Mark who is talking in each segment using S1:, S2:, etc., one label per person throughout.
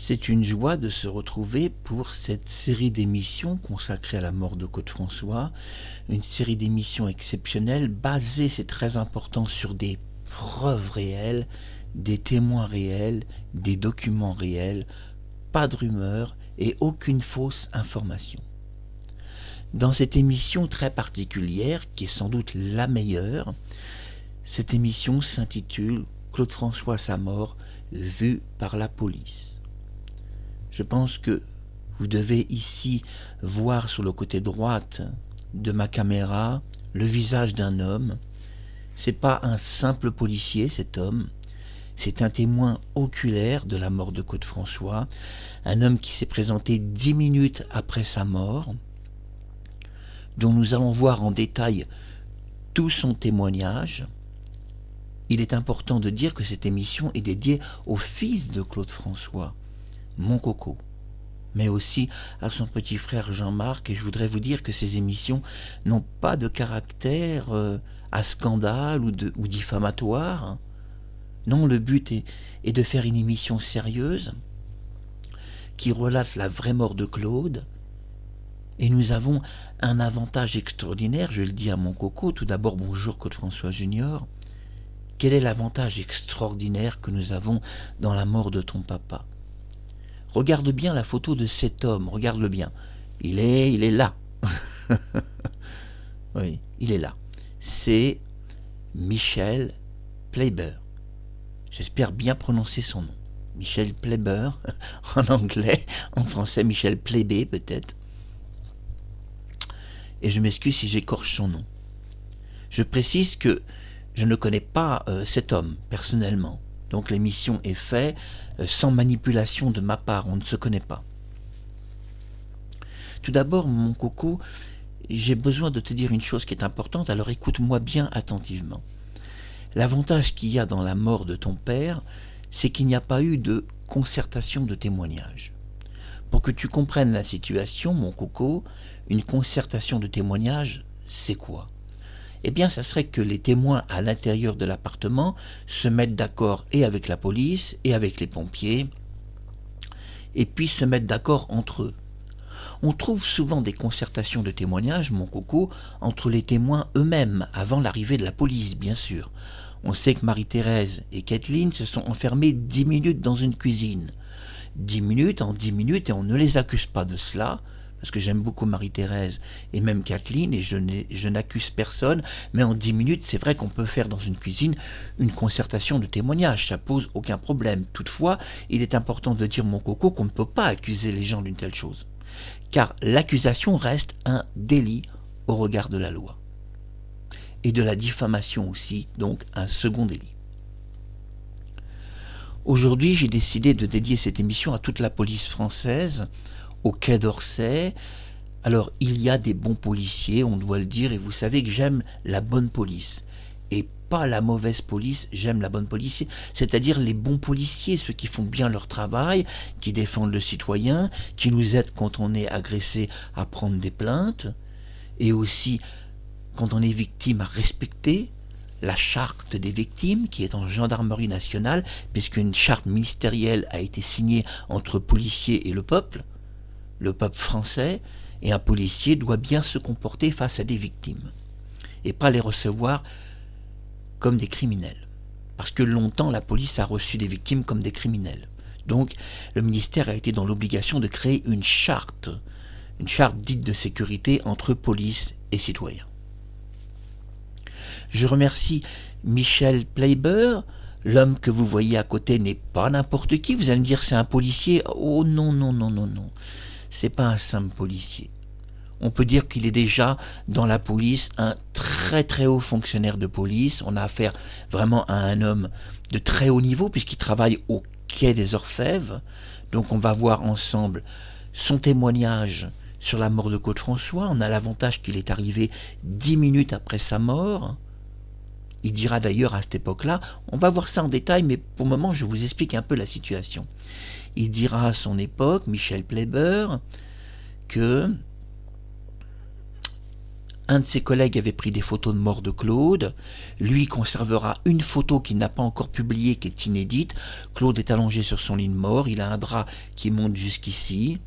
S1: C'est une joie de se retrouver pour cette série d'émissions consacrée à la mort de Claude François, une série d'émissions exceptionnelles basée, c'est très important, sur des preuves réelles, des témoins réels, des documents réels, pas de rumeurs et aucune fausse information. Dans cette émission très particulière, qui est sans doute la meilleure, cette émission s'intitule Claude François, sa mort, vue par la police. Je pense que vous devez ici voir sur le côté droite de ma caméra le visage d'un homme. C'est pas un simple policier, cet homme. C'est un témoin oculaire de la mort de Claude François, un homme qui s'est présenté 10 minutes après sa mort, dont nous allons voir en détail tout son témoignage. Il est important de dire que cette émission est dédiée au fils de Claude François, mon coco, mais aussi à son petit frère Jean-Marc, et je voudrais vous dire que ces émissions n'ont pas de caractère à scandale ou diffamatoire. Non, le but est de faire une émission sérieuse qui relate la vraie mort de Claude, et nous avons un avantage extraordinaire, je le dis à mon coco. Tout d'abord, bonjour Claude François Junior. Quel est l'avantage extraordinaire que nous avons dans la mort de ton papa? Regarde bien la photo de cet homme, regarde-le bien. Il est là. Oui, il est là. C'est Michel Playber. J'espère bien prononcer son nom. Michel Playber, en anglais, en français Michel Playbé peut-être. Et je m'excuse si j'écorche son nom. Je précise que je ne connais pas cet homme personnellement. Donc l'émission est faite sans manipulation de ma part, on ne se connaît pas. Tout d'abord, mon coco, j'ai besoin de te dire une chose qui est importante, alors écoute-moi bien attentivement. L'avantage qu'il y a dans la mort de ton père, c'est qu'il n'y a pas eu de concertation de témoignage. Pour que tu comprennes la situation, mon coco, une concertation de témoignage, c'est quoi ? Eh bien, ça serait que les témoins à l'intérieur de l'appartement se mettent d'accord et avec la police et avec les pompiers, et puis se mettent d'accord entre eux. On trouve souvent des concertations de témoignages, mon coco, entre les témoins eux-mêmes, avant l'arrivée de la police, bien sûr. On sait que Marie-Thérèse et Kathleen se sont enfermées 10 minutes dans une cuisine. 10 minutes en 10 minutes, et on ne les accuse pas de cela, parce que j'aime beaucoup Marie-Thérèse et même Kathleen, et je n'accuse personne, mais en 10 minutes, c'est vrai qu'on peut faire dans une cuisine une concertation de témoignages, ça pose aucun problème. Toutefois, il est important de dire, mon coco, qu'on ne peut pas accuser les gens d'une telle chose, car l'accusation reste un délit au regard de la loi. Et de la diffamation aussi, donc un second délit. Aujourd'hui, j'ai décidé de dédier cette émission à toute la police française, au Quai d'Orsay. Alors, il y a des bons policiers, on doit le dire, et vous savez que j'aime la bonne police. Et pas la mauvaise police, j'aime la bonne police, c'est-à-dire les bons policiers, ceux qui font bien leur travail, qui défendent le citoyen, qui nous aident quand on est agressé à prendre des plaintes, et aussi quand on est victime à respecter la charte des victimes qui est en gendarmerie nationale, puisqu'une charte ministérielle a été signée entre policiers et le peuple français, et un policier doit bien se comporter face à des victimes et pas les recevoir comme des criminels, parce que longtemps la police a reçu des victimes comme des criminels. Donc le ministère a été dans l'obligation de créer une charte dite de sécurité entre police et citoyens. Je remercie Michel Playber. L'homme que vous voyez à côté n'est pas n'importe qui. Vous allez me dire c'est un policier. Oh non, non, non, non, non. C'est pas un simple policier. On peut dire qu'il est déjà dans la police un très très haut fonctionnaire de police. On a affaire vraiment à un homme de très haut niveau puisqu'il travaille au Quai des Orfèvres. Donc on va voir ensemble son témoignage sur la mort de Claude François. On a l'avantage qu'il est arrivé 10 minutes après sa mort. Il dira d'ailleurs à cette époque-là, on va voir ça en détail, mais pour le moment je vous explique un peu la situation. Il dira à son époque, Michel Playber, que Un de ses collègues avait pris des photos de mort de Claude. Lui conservera une photo qu'il n'a pas encore publiée, qui est inédite. Claude est allongé sur son lit de mort. Il a un drap qui monte jusqu'ici.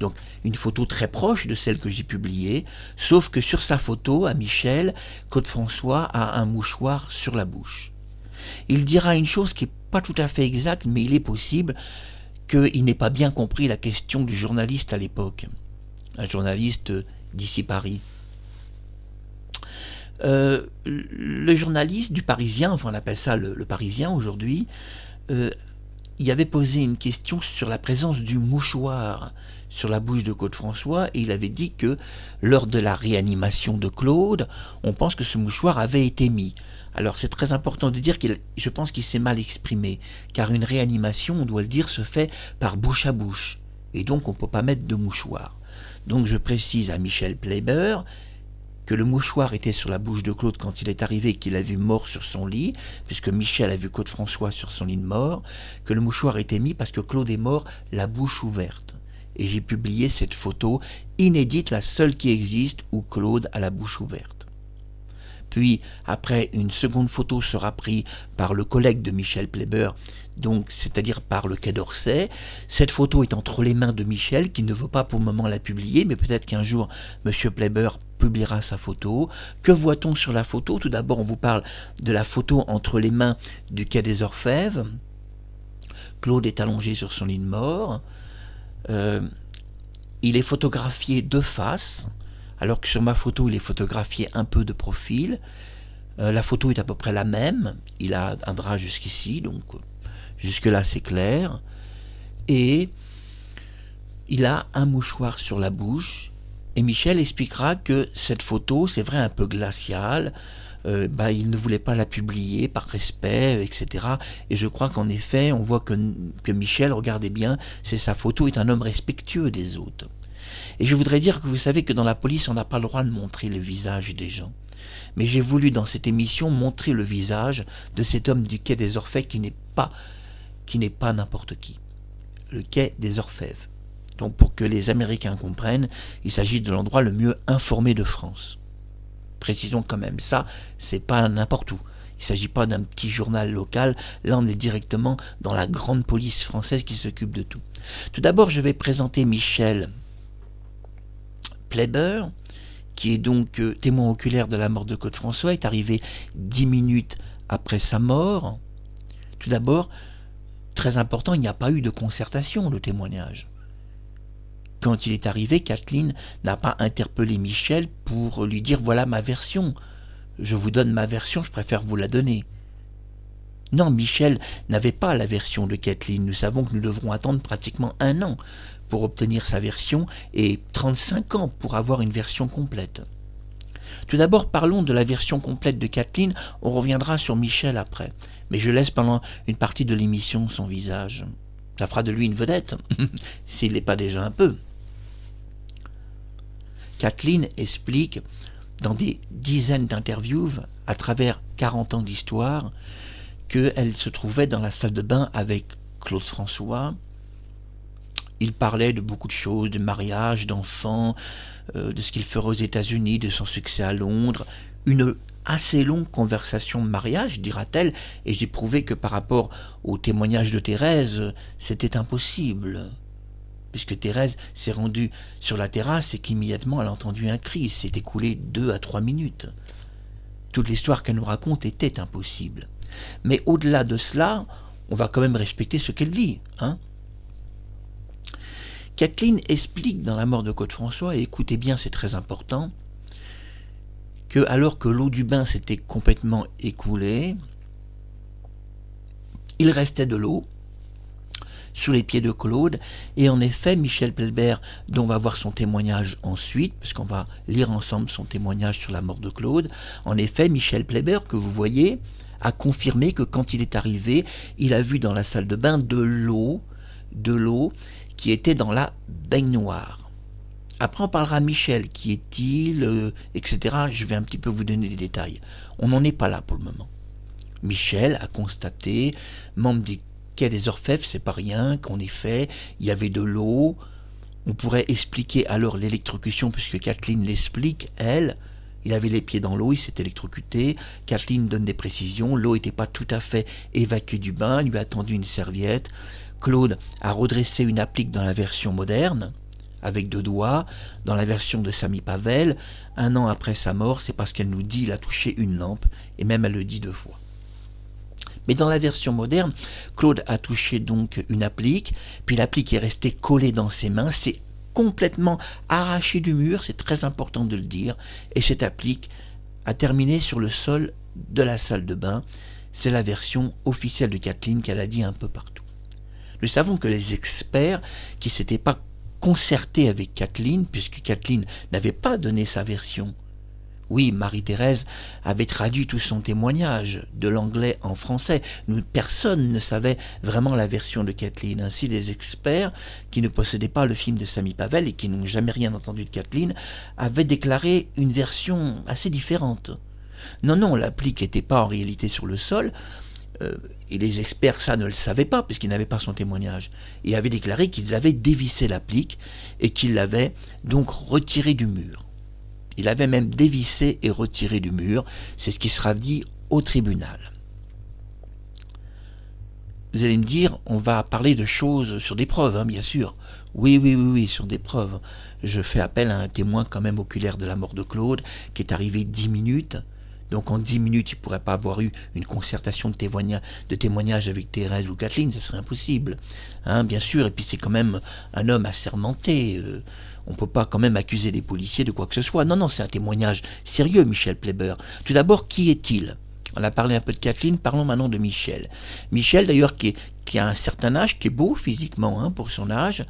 S1: Donc une photo très proche de celle que j'ai publiée, sauf que sur sa photo, à Michel, Claude François a un mouchoir sur la bouche. Il dira une chose qui n'est pas tout à fait exacte, mais il est possible qu'il n'ait pas bien compris la question du journaliste à l'époque. Un journaliste d'ici Paris. Le journaliste du Parisien, enfin on appelle ça le Parisien aujourd'hui, il avait posé une question sur la présence du mouchoir sur la bouche de Claude François, et il avait dit que lors de la réanimation de Claude, on pense que ce mouchoir avait été mis. Alors c'est très important de dire je pense qu'il s'est mal exprimé, car une réanimation, on doit le dire, se fait par bouche à bouche, et donc on ne peut pas mettre de mouchoir. Donc je précise à Michel Pleiber que le mouchoir était sur la bouche de Claude quand il est arrivé, qu'il l'a vu mort sur son lit, puisque Michel a vu Claude François sur son lit de mort, que le mouchoir était mis parce que Claude est mort la bouche ouverte. Et j'ai publié cette photo inédite, la seule qui existe, où Claude a la bouche ouverte. Puis, après, une seconde photo sera prise par le collègue de Michel Pleiber, donc c'est-à-dire par le Quai d'Orsay. Cette photo est entre les mains de Michel, qui ne veut pas pour le moment la publier, mais peut-être qu'un jour, M. Pleiber publiera sa photo. Que voit-on sur la photo? Tout d'abord, on vous parle de la photo entre les mains du Quai des Orfèvres. Claude est allongé sur son lit de mort. Il est photographié de face, alors que sur ma photo, il est photographié un peu de profil. La photo est à peu près la même. Il a un drap jusqu'ici, donc jusque-là c'est clair. Et il a un mouchoir sur la bouche. Et Michel expliquera que cette photo, c'est vrai, un peu glaciale. Il ne voulait pas la publier par respect, etc. Et je crois qu'en effet, on voit que Michel, regardez bien, c'est sa photo, est un homme respectueux des autres. Et je voudrais dire que vous savez que dans la police, on n'a pas le droit de montrer le visage des gens. Mais j'ai voulu dans cette émission montrer le visage de cet homme du Quai des Orfèvres qui n'est pas n'importe qui. Le Quai des Orfèvres. Donc pour que les Américains comprennent, il s'agit de l'endroit le mieux informé de France. Précisons quand même ça, c'est pas n'importe où. Il ne s'agit pas d'un petit journal local, là on est directement dans la grande police française qui s'occupe de tout. Tout d'abord, je vais présenter Michel Pleiber, qui est donc témoin oculaire de la mort de Claude François, est arrivé 10 minutes après sa mort. Tout d'abord, très important, il n'y a pas eu de concertation, le témoignage. Quand il est arrivé, Kathleen n'a pas interpellé Michel pour lui dire « voilà ma version, je vous donne ma version, je préfère vous la donner ». Non, Michel n'avait pas la version de Kathleen. Nous savons que nous devrons attendre pratiquement 1 an pour obtenir sa version et 35 ans pour avoir une version complète. Tout d'abord, parlons de la version complète de Kathleen, on reviendra sur Michel après. Mais je laisse pendant une partie de l'émission son visage. Ça fera de lui une vedette, s'il n'est pas déjà un peu. Kathleen explique dans des dizaines d'interviews, à travers 40 ans d'histoire, qu'elle se trouvait dans la salle de bain avec Claude François. Il parlait de beaucoup de choses, de mariage, d'enfants, de ce qu'il ferait aux États-Unis, de son succès à Londres. Une assez longue conversation de mariage, dira-t-elle, et j'ai prouvé que par rapport au témoignage de Thérèse, c'était impossible. Puisque Thérèse s'est rendue sur la terrasse et qu'immédiatement elle a entendu un cri, s'est écoulé 2 à 3 minutes. Toute l'histoire qu'elle nous raconte était impossible. Mais au-delà de cela, on va quand même respecter ce qu'elle dit, hein. Kathleen explique dans la mort de Claude François, et écoutez bien, c'est très important, que alors que l'eau du bain s'était complètement écoulée, il restait de l'eau sous les pieds de Claude, et en effet, Michel Pleiber, dont on va voir son témoignage ensuite, parce qu'on va lire ensemble son témoignage sur la mort de Claude, en effet, Michel Pleiber, que vous voyez, a confirmé que quand il est arrivé, il a vu dans la salle de bain de l'eau qui était dans la baignoire. Après, on parlera Michel, qui est-il, etc. Je vais un petit peu vous donner des détails. On n'en est pas là pour le moment. Michel a constaté, membre du Quai des Orfèvres, c'est pas rien, qu'en effet, il y avait de l'eau. On pourrait expliquer alors l'électrocution, puisque Kathleen l'explique, elle, Il avait les pieds dans l'eau, il s'est électrocuté. Kathleen donne des précisions. L'eau n'était pas tout à fait évacuée du bain. Il lui a tendu une serviette. Claude a redressé une applique dans la version moderne, avec 2 doigts. Dans la version de Samy Pavel, 1 an après sa mort, c'est parce qu'elle nous dit qu'il a touché une lampe, et même elle le dit 2 fois. Mais dans la version moderne, Claude a touché donc une applique, puis l'applique est restée collée dans ses mains. C'est complètement arraché du mur, c'est très important de le dire, et cette applique a terminé sur le sol de la salle de bain. C'est la version officielle de Kathleen qu'elle a dit un peu partout. Nous savons que les experts qui ne s'étaient pas concertés avec Kathleen, puisque Kathleen n'avait pas donné sa version. Oui, Marie-Thérèse avait traduit tout son témoignage de l'anglais en français. Personne ne savait vraiment la version de Kathleen. Ainsi, les experts qui ne possédaient pas le film de Samy Pavel et qui n'ont jamais rien entendu de Kathleen avaient déclaré une version assez différente. Non, l'applique n'était pas en réalité sur le sol, et les experts, ça, ne le savaient pas puisqu'ils n'avaient pas son témoignage. Ils avaient déclaré qu'ils avaient dévissé l'applique et qu'ils l'avaient donc retirée du mur. Il avait même dévissé et retiré du mur. C'est ce qui sera dit au tribunal. Vous allez me dire, on va parler de choses sur des preuves, bien sûr. Oui, sur des preuves. Je fais appel à un témoin quand même oculaire de la mort de Claude, qui est arrivé 10 minutes. Donc en 10 minutes, il ne pourrait pas avoir eu une concertation de témoignage avec Thérèse ou Kathleen, ce serait impossible. Bien sûr, et puis c'est quand même un homme assermenté. On ne peut pas quand même accuser les policiers de quoi que ce soit. Non, c'est un témoignage sérieux, Michel Pleiber. Tout d'abord, qui est-il ? On a parlé un peu de Kathleen, parlons maintenant de Michel. Michel, d'ailleurs, qui a un certain âge, qui est beau physiquement pour son âge,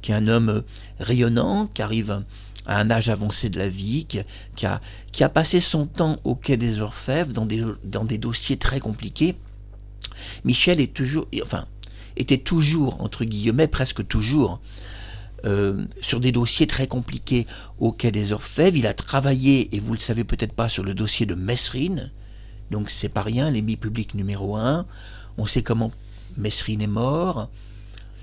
S1: qui est un homme rayonnant, qui arrive à un âge avancé de la vie, qui a passé son temps au Quai des Orfèvres dans des dossiers très compliqués. Michel était toujours, entre guillemets, presque toujours, sur des dossiers très compliqués au Quai des Orfèvres. Il a travaillé, et vous le savez peut-être pas, sur le dossier de Mesrine, donc c'est pas rien, l'ennemi public numéro 1. On sait comment Mesrine est mort.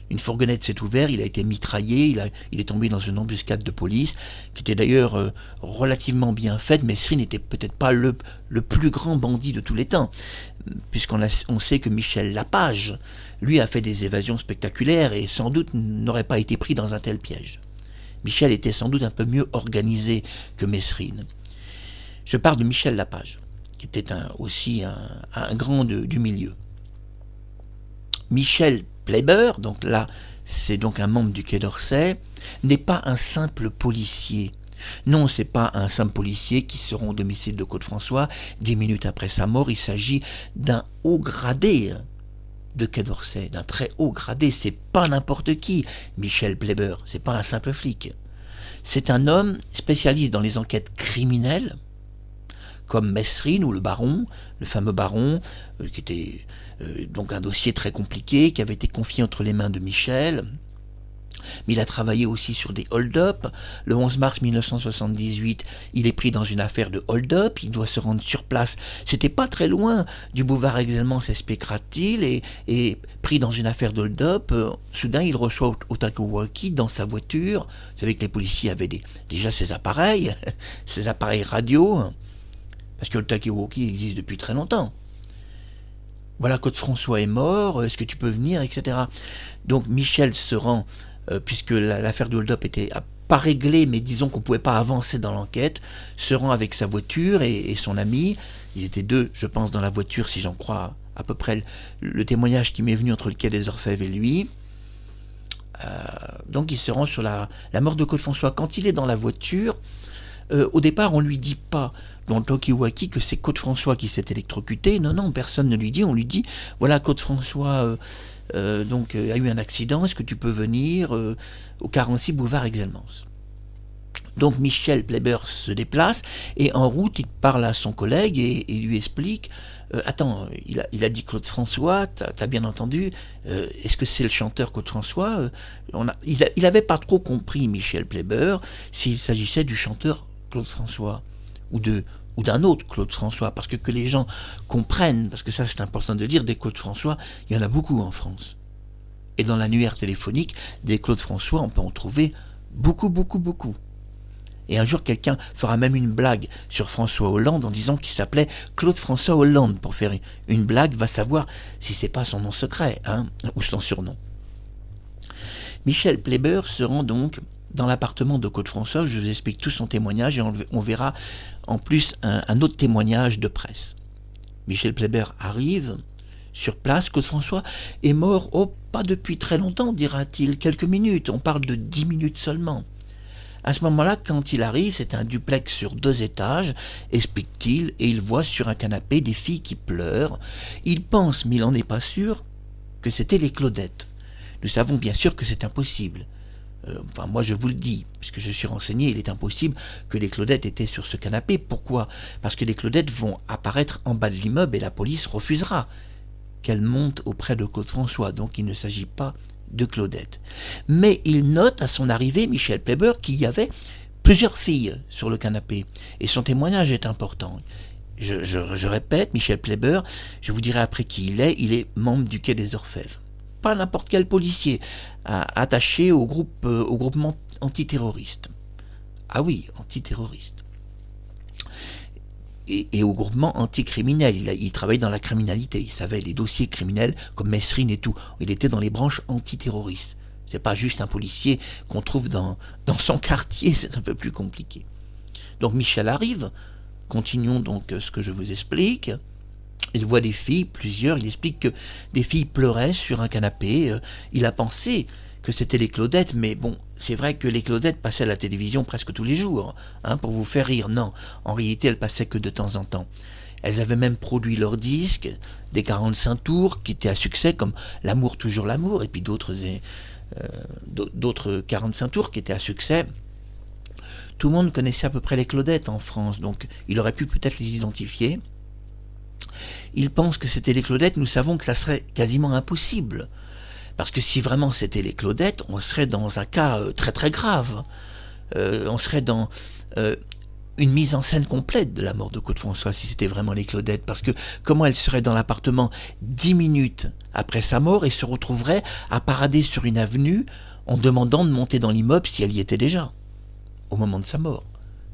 S1: Une fourgonnette s'est ouverte, il a été mitraillé, il est tombé dans une embuscade de police, qui était d'ailleurs relativement bien faite. Mesrine n'était peut-être pas le plus grand bandit de tous les temps, puisqu'on sait que Michel Lapage, lui, a fait des évasions spectaculaires et sans doute n'aurait pas été pris dans un tel piège. Michel était sans doute un peu mieux organisé que Mesrine. Je parle de Michel Lapage, qui était aussi un grand du milieu. Michel Pleiber, donc là, c'est donc un membre du Quai d'Orsay, n'est pas un simple policier. Non, c'est pas un simple policier qui se rend au domicile de Claude-François 10 minutes après sa mort. Il s'agit d'un haut gradé de Quai d'Orsay, d'un très haut gradé. C'est pas n'importe qui, Michel Pleiber. C'est pas un simple flic. C'est un homme spécialiste dans les enquêtes criminelles, comme Mesrine ou le baron, le fameux baron, qui était donc un dossier très compliqué, qui avait été confié entre les mains de Michel. Mais il a travaillé aussi sur des hold-up. Le 11 mars 1978, il est pris dans une affaire de hold-up, il doit se rendre sur place. C'était pas très loin du boulevard Exelmans, s'expliquera-t-il, et pris dans une affaire de hold-up, soudain il reçoit au talkie-walkie dans sa voiture. Vous savez que les policiers avaient déjà ces appareils radio, parce que le talkie-walkie existe depuis très longtemps. Voilà, Claude-François est mort, est-ce que tu peux venir, etc. Donc Michel se rend, puisque l'affaire de hold-up était pas réglée, mais disons qu'on ne pouvait pas avancer dans l'enquête, se rend avec sa voiture et son ami. Ils étaient 2, je pense, dans la voiture, si j'en crois à peu près le témoignage qui m'est venu entre le Quai des Orfèvres et lui. Donc il se rend sur la mort de Claude-François. Quand il est dans la voiture, au départ, on ne lui dit pas dans le talkie-walkie que c'est Claude-François qui s'est électrocuté. Non, personne ne lui dit. On lui dit, voilà, Claude-François a eu un accident, est-ce que tu peux venir au 46 boulevard Exelmans. Donc Michel Pleiber se déplace et en route, il parle à son collègue et lui explique, attends, il a dit Claude-François, t'as bien entendu, est-ce que c'est le chanteur Claude-François Il n'avait pas trop compris, Michel Pleiber, s'il s'agissait du chanteur Claude-François ou d'un autre Claude-François, parce que les gens comprennent, parce que ça c'est important de dire, des Claude-François, il y en a beaucoup en France. Et dans l'annuaire téléphonique, des Claude-François, on peut en trouver beaucoup. Et un jour, quelqu'un fera même une blague sur François Hollande en disant qu'il s'appelait Claude François Hollande. Pour faire une blague, va savoir si c'est pas son nom secret, ou son surnom. Michel Pleiber se rend donc dans l'appartement de Claude François. Je vous explique tout son témoignage et on verra en plus un autre témoignage de presse. Michel Pleiber arrive sur place. Claude François est mort, pas depuis très longtemps, dira-t-il, quelques minutes. On parle de 10 minutes seulement. À ce moment-là, quand il arrive, c'est un duplex sur 2 étages, explique-t-il, et il voit sur un canapé des filles qui pleurent. Il pense, mais il n'en est pas sûr, que c'était les Claudettes. Nous savons bien sûr que c'est impossible. Moi je vous le dis, puisque je suis renseigné, il est impossible que les Claudettes étaient sur ce canapé. Pourquoi ? Parce que les Claudettes vont apparaître en bas de l'immeuble et la police refusera qu'elles montent auprès de Claude François. Donc il ne s'agit pas de Claudette. Mais il note à son arrivée, Michel Pleiber, qu'il y avait plusieurs filles sur le canapé. Et son témoignage est important. Je répète, Michel Pleiber, je vous dirai après qui il est membre du Quai des Orfèvres. Pas n'importe quel policier, attaché au groupement antiterroriste. Ah oui, antiterroriste. Et au groupement anticriminel. Il travaillait dans la criminalité. Il savait les dossiers criminels comme Messrine et tout. Il était dans les branches antiterroristes. C'est pas juste un policier qu'on trouve dans son quartier, c'est un peu plus compliqué. Donc Michel arrive. Continuons donc ce que je vous explique. Il voit des filles, plusieurs. Il explique que des filles pleuraient sur un canapé. Il a pensé que c'était les Claudettes, mais bon, c'est vrai que les Claudettes passaient à la télévision presque tous les jours, pour vous faire rire. Non, en réalité, elles passaient que de temps en temps. Elles avaient même produit leurs disques, des 45 tours qui étaient à succès, comme L'amour, toujours l'amour, et puis d'autres 45 tours qui étaient à succès. Tout le monde connaissait à peu près les Claudettes en France, donc il aurait pu peut-être les identifier. Il pense que c'était les Claudettes. Nous savons que ça serait quasiment impossible. Parce que si vraiment c'était les Claudettes, on serait dans un cas très très grave. On serait dans une mise en scène complète de la mort de Claude François si c'était vraiment les Claudettes. Parce que comment elle serait dans l'appartement 10 minutes après sa mort et se retrouverait à parader sur une avenue en demandant de monter dans l'immeuble si elle y était déjà, au moment de sa mort.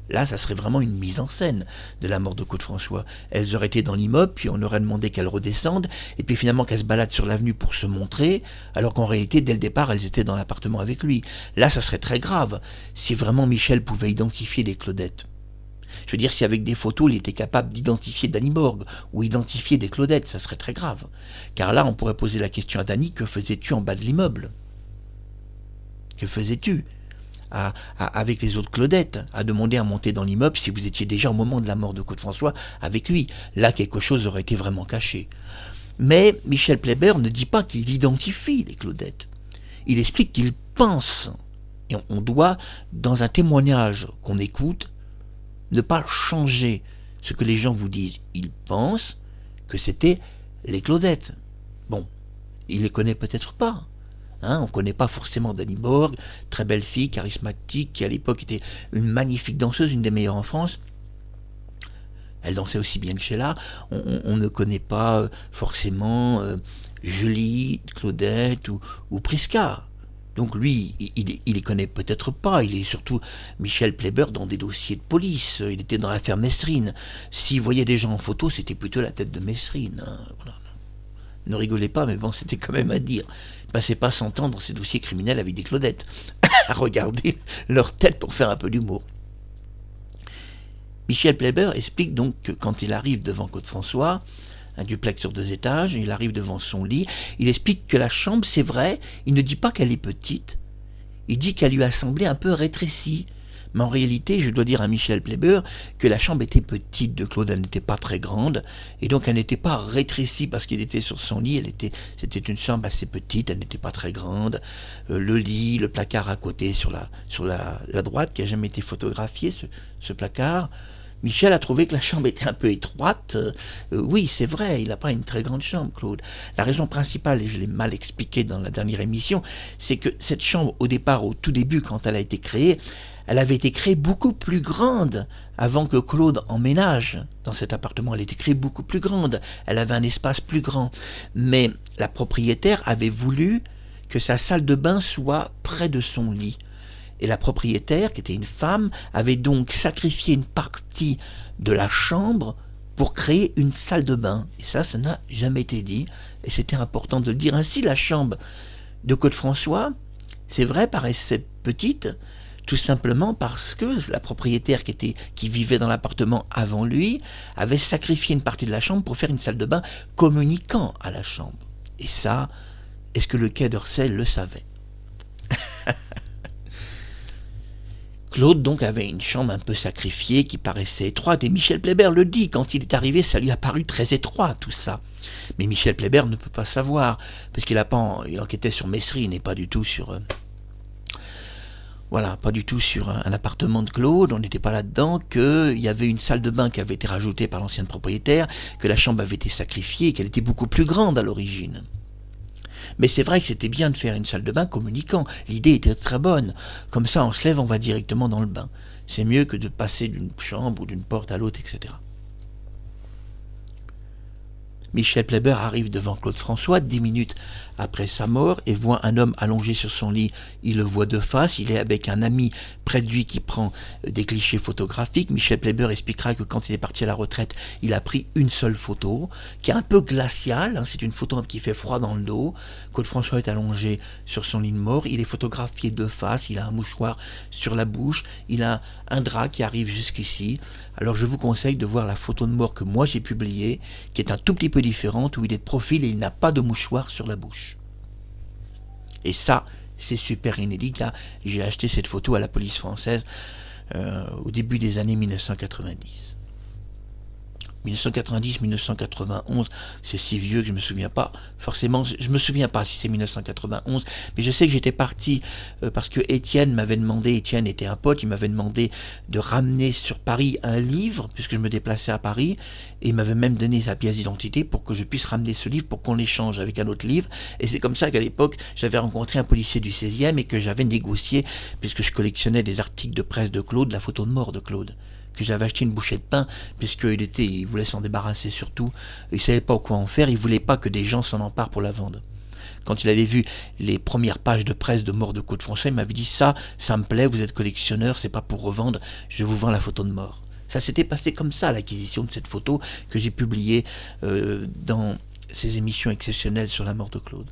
S1: Là, ça serait vraiment une mise en scène de la mort de Claude François. Elles auraient été dans l'immeuble, puis on aurait demandé qu'elles redescendent, et puis finalement qu'elles se baladent sur l'avenue pour se montrer, alors qu'en réalité, dès le départ, elles étaient dans l'appartement avec lui. Là, ça serait très grave, si vraiment Michel pouvait identifier les Claudettes. Je veux dire, si avec des photos, il était capable d'identifier Danny Morgue, ou identifier des Claudettes, ça serait très grave. Car là, on pourrait poser la question à Danny, que faisais-tu en bas de l'immeuble ? Que faisais-tu avec les autres Claudettes, à demander à monter dans l'immeuble si vous étiez déjà au moment de la mort de Claude François avec lui. Là, quelque chose aurait été vraiment caché. Mais Michel Pleiber ne dit pas qu'il identifie les Claudettes. Il explique qu'il pense. Et on doit, dans un témoignage qu'on écoute, ne pas changer ce que les gens vous disent. Il pense que c'était les Claudettes. Bon, il les connaît peut-être pas. On ne connaît pas forcément Danny Morgue, très belle fille, charismatique, qui à l'époque était une magnifique danseuse, une des meilleures en France. Elle dansait aussi bien que Sheila. On ne connaît pas forcément Julie, Claudette ou Prisca. Donc lui, il les connaît peut-être pas. Il est surtout Michel Pleiber dans des dossiers de police. Il était dans l'affaire Messrine. S'il voyait des gens en photo, c'était plutôt la tête de Messrine. Voilà. Ne rigolez pas, mais bon, c'était quand même à dire. Passez pas 100 ans dans ces dossiers criminels avec des Claudettes, à regarder leur tête pour faire un peu d'humour. Michel Pleiber explique donc que quand il arrive devant Claude François, un duplex sur 2 étages, il arrive devant son lit, il explique que la chambre, c'est vrai, il ne dit pas qu'elle est petite, il dit qu'elle lui a semblé un peu rétrécie. Mais en réalité, je dois dire à Michel Pleiber que la chambre était petite de Claude, elle n'était pas très grande, et donc elle n'était pas rétrécie parce qu'il était sur son lit, c'était une chambre assez petite, elle n'était pas très grande. Le lit, le placard à côté sur la droite, qui n'a jamais été photographié, ce placard. Michel a trouvé que la chambre était un peu étroite. Oui, c'est vrai, il n'a pas une très grande chambre, Claude. La raison principale, et je l'ai mal expliqué dans la dernière émission, c'est que cette chambre, au départ, au tout début, quand elle a été créée, elle avait été créée beaucoup plus grande avant que Claude emménage dans cet appartement. Elle était créée beaucoup plus grande. Elle avait un espace plus grand. Mais la propriétaire avait voulu que sa salle de bain soit près de son lit. Et la propriétaire, qui était une femme, avait donc sacrifié une partie de la chambre pour créer une salle de bain. Et ça n'a jamais été dit, et c'était important de le dire. Ainsi, la chambre de Claude-François, c'est vrai, paraissait petite, tout simplement parce que la propriétaire qui vivait dans l'appartement avant lui avait sacrifié une partie de la chambre pour faire une salle de bain communiquant à la chambre. Et ça, est-ce que le Quai d'Orsay le savait? Claude donc avait une chambre un peu sacrifiée qui paraissait étroite, et Michel Pléber le dit, quand il est arrivé, ça lui a paru très étroit tout ça. Mais Michel Pléber ne peut pas savoir, parce qu'il enquêtait sur Messery, il n'est pas du tout sur... pas du tout sur un appartement de Claude, on n'était pas là-dedans, qu'il y avait une salle de bain qui avait été rajoutée par l'ancienne propriétaire, que la chambre avait été sacrifiée, qu'elle était beaucoup plus grande à l'origine. Mais c'est vrai que c'était bien de faire une salle de bain communiquant, l'idée était très bonne, comme ça on se lève, on va directement dans le bain. C'est mieux que de passer d'une chambre ou d'une porte à l'autre, etc. Michel Pléber arrive devant Claude-François 10 minutes après sa mort et voit un homme allongé sur son lit. Il le voit de face, il est avec un ami près de lui qui prend des clichés photographiques. Michel Pléber expliquera que quand il est parti à la retraite, il a pris une seule photo, qui est un peu glaciale, c'est une photo qui fait froid dans le dos. Claude-François est allongé sur son lit de mort, il est photographié de face, il a un mouchoir sur la bouche, il a un drap qui arrive jusqu'ici. Alors je vous conseille de voir la photo de mort que moi j'ai publiée, qui est un tout petit peu différente, où il est de profil et il n'a pas de mouchoir sur la bouche. Et ça, c'est super inédit, car j'ai acheté cette photo à la police française au début des années 1990. 1990-1991, c'est si vieux que je me souviens pas. Forcément, je me souviens pas si c'est 1991, mais je sais que j'étais parti parce que Étienne était un pote, il m'avait demandé de ramener sur Paris un livre, puisque je me déplaçais à Paris, et il m'avait même donné sa pièce d'identité pour que je puisse ramener ce livre pour qu'on l'échange avec un autre livre. Et c'est comme ça qu'à l'époque, j'avais rencontré un policier du 16e et que j'avais négocié, puisque je collectionnais des articles de presse de Claude, la photo de mort de Claude, que j'avais acheté une bouchée de pain, puisqu'il voulait s'en débarrasser surtout. Il ne savait pas quoi en faire, il ne voulait pas que des gens s'en emparent pour la vendre. Quand il avait vu les premières pages de presse de mort de Claude-François, il m'avait dit ça me plaît, vous êtes collectionneur, c'est pas pour revendre, je vous vends la photo de mort. Ça s'était passé comme ça, l'acquisition de cette photo que j'ai publiée dans ces émissions exceptionnelles sur la mort de Claude.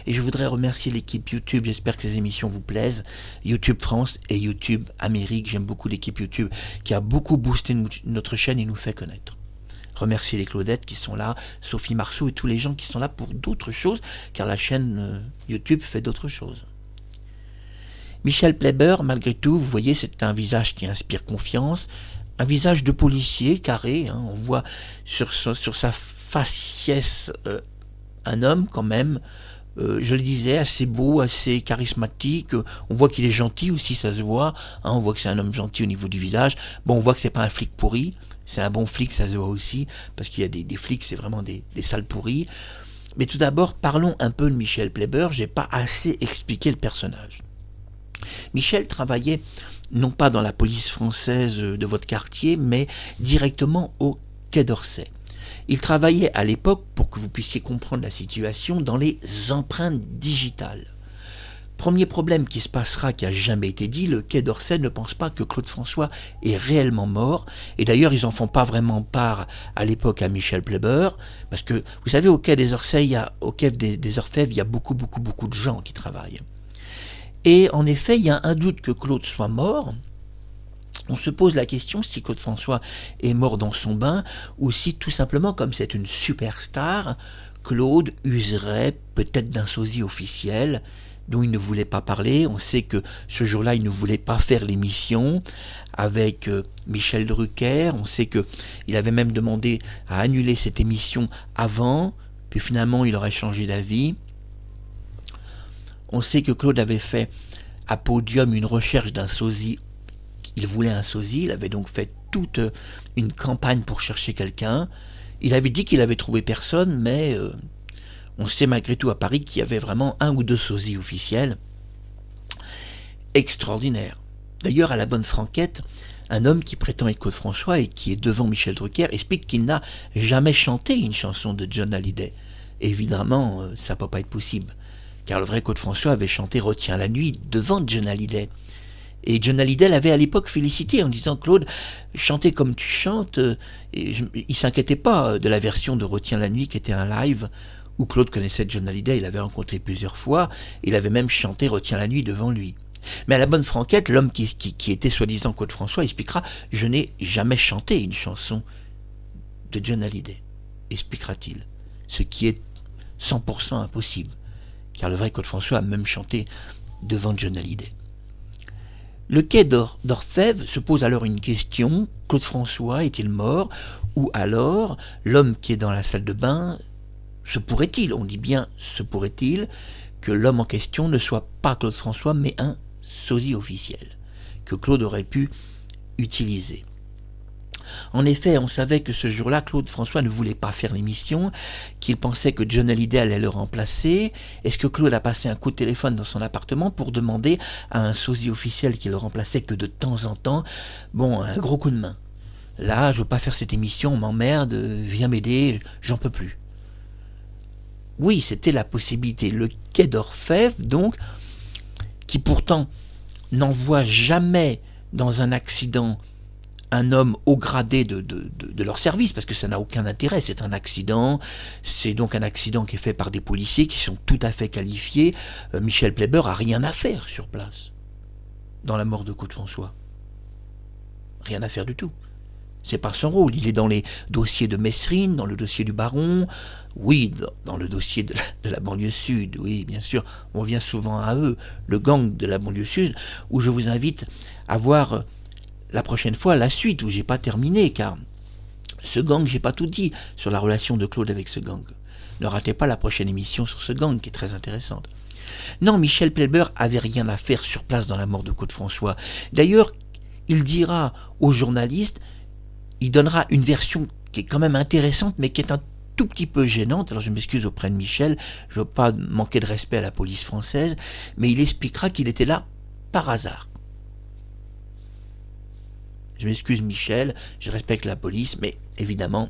S1: Et je voudrais remercier l'équipe YouTube, j'espère que ces émissions vous plaisent, YouTube France et YouTube Amérique. J'aime beaucoup l'équipe YouTube qui a beaucoup boosté notre chaîne et nous fait connaître. Remercier les Claudettes qui sont là, Sophie Marceau et tous les gens qui sont là pour d'autres choses, car la chaîne YouTube fait d'autres choses. Michel Pléber, malgré tout, vous voyez, c'est un visage qui inspire confiance, un visage de policier carré, on voit sur sa faciès un homme quand même, je le disais, assez beau, assez charismatique. On voit qu'il est gentil aussi, ça se voit. On voit que c'est un homme gentil au niveau du visage. Bon, on voit que c'est pas un flic pourri. C'est un bon flic, ça se voit aussi. Parce qu'il y a des flics, c'est vraiment des sales pourris. Mais tout d'abord, parlons un peu de Michel Pléber. J'ai pas assez expliqué le personnage. Michel travaillait non pas dans la police française de votre quartier, mais directement au Quai d'Orsay. Il travaillait à l'époque, pour que vous puissiez comprendre la situation, dans les empreintes digitales. Premier problème qui se passera, qui n'a jamais été dit, le Quai d'Orsay ne pense pas que Claude-François est réellement mort, et d'ailleurs ils n'en font pas vraiment part à l'époque à Michel Pléber, parce que vous savez, au Quai des Orfèvres, il y a beaucoup de gens qui travaillent. Et en effet, il y a un doute que Claude soit mort. On se pose la question si Claude-François est mort dans son bain, ou si tout simplement, comme c'est une superstar, Claude userait peut-être d'un sosie officiel dont il ne voulait pas parler. On sait que ce jour-là, il ne voulait pas faire l'émission avec Michel Drucker. On sait qu'il avait même demandé à annuler cette émission avant, puis finalement il aurait changé d'avis. On sait que Claude avait fait à Podium une recherche d'un sosie. Il voulait un sosie, il avait donc fait toute une campagne pour chercher quelqu'un. Il avait dit qu'il avait trouvé personne, mais on sait malgré tout à Paris qu'il y avait vraiment 1 ou 2 sosies officiels. Extraordinaire. D'ailleurs, à la bonne franquette, un homme qui prétend être Claude-François et qui est devant Michel Drucker explique qu'il n'a jamais chanté une chanson de John Hallyday. Évidemment, ça ne peut pas être possible, car le vrai Claude François avait chanté Retiens la nuit devant John Hallyday. Et John Hallyday l'avait à l'époque félicité en disant Claude, chanter comme tu chantes. Il s'inquiétait pas de la version de Retiens la nuit qui était un live où Claude connaissait John Hallyday, il l'avait rencontré plusieurs fois, il avait même chanté Retiens la nuit devant lui. Mais à la bonne franquette, l'homme qui était soi-disant Claude François expliquera je n'ai jamais chanté une chanson de John Hallyday, expliquera-t-il, ce qui est 100% impossible, car le vrai Claude François a même chanté devant John Hallyday. Le quai d'Orfèvre se pose alors une question, Claude François est-il mort? Ou alors, l'homme qui est dans la salle de bain, se pourrait-il, on dit bien se pourrait-il, que l'homme en question ne soit pas Claude François, mais un sosie officiel, que Claude aurait pu utiliser. En effet, on savait que ce jour-là, Claude François ne voulait pas faire l'émission, qu'il pensait que John Hallyday allait le remplacer. Est-ce que Claude a passé un coup de téléphone dans son appartement pour demander à un sosie officiel qui le remplaçait que de temps en temps, bon, un gros coup de main. Là, je veux pas faire cette émission, on m'emmerde, viens m'aider, j'en peux plus. Oui, c'était la possibilité. Le quai d'Orfèvre, donc, qui pourtant n'envoie jamais dans un accident un homme haut gradé de leur service, parce que ça n'a aucun intérêt, c'est un accident, c'est donc un accident qui est fait par des policiers qui sont tout à fait qualifiés. Michel Plepper a rien à faire sur place, dans la mort de Claude François. Rien à faire du tout. C'est pas son rôle, il est dans les dossiers de Messrine, dans le dossier du Baron, oui, dans le dossier de la banlieue sud, oui, bien sûr, on vient souvent à eux, le gang de la banlieue sud, où je vous invite à voir la prochaine fois la suite, où j'ai pas terminé, car ce gang, j'ai pas tout dit sur la relation de Claude avec ce gang. Ne ratez pas la prochaine émission sur ce gang, qui est très intéressante. Non, Michel Plepper avait rien à faire sur place dans la mort de Claude François. D'ailleurs, il dira aux journalistes, il donnera une version qui est quand même intéressante, mais qui est un tout petit peu gênante. Alors je m'excuse auprès de Michel, je ne veux pas manquer de respect à la police française, mais il expliquera qu'il était là par hasard. Je m'excuse Michel, je respecte la police, mais évidemment,